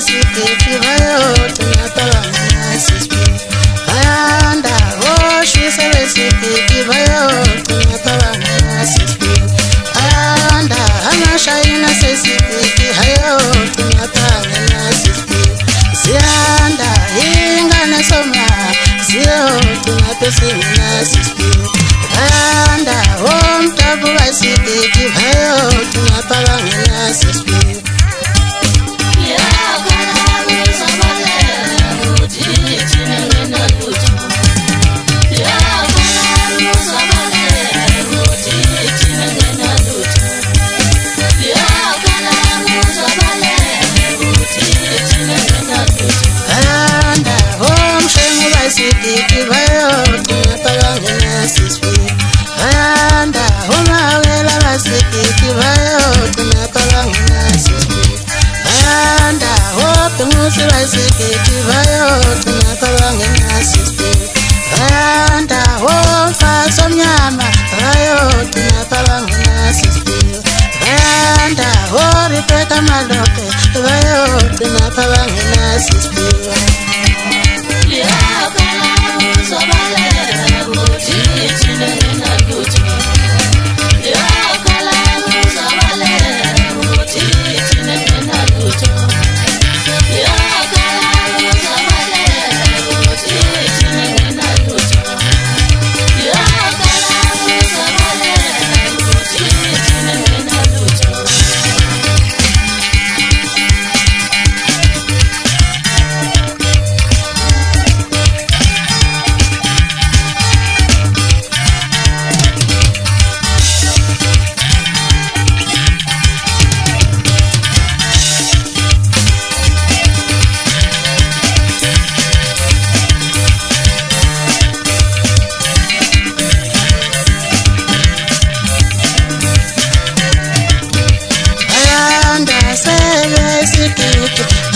sebesikeki bayotunapabanganasis ayanda hoshi sebesikeki bayotunapabanganasis ayanda amashayina sesikeki hayotunapabanganasis ziyanda ingane soma ziyotunapesinganasis ayanda omtabu basikeki bayotunapabanganasis ayanda umawela basikeki bayotunapabanganasis ayanda opumusi basikeki bayotunapabanganasis ayanda omfasomnyama bayotunapabanganasis ayanda oripeka malope bayotunapabanganasis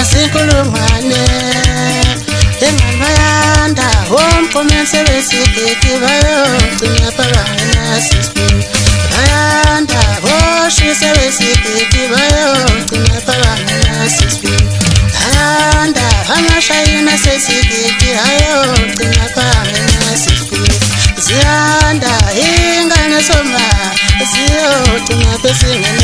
asinkulungwane engamayanda omkomense besikeki bayotunapabanganasis ayanda hoshise besikeki bayotunapabanganasis ayanda amashayina sesikeki hayotunapabanganasis ziyanda ingane soma ziyotunapesinganasis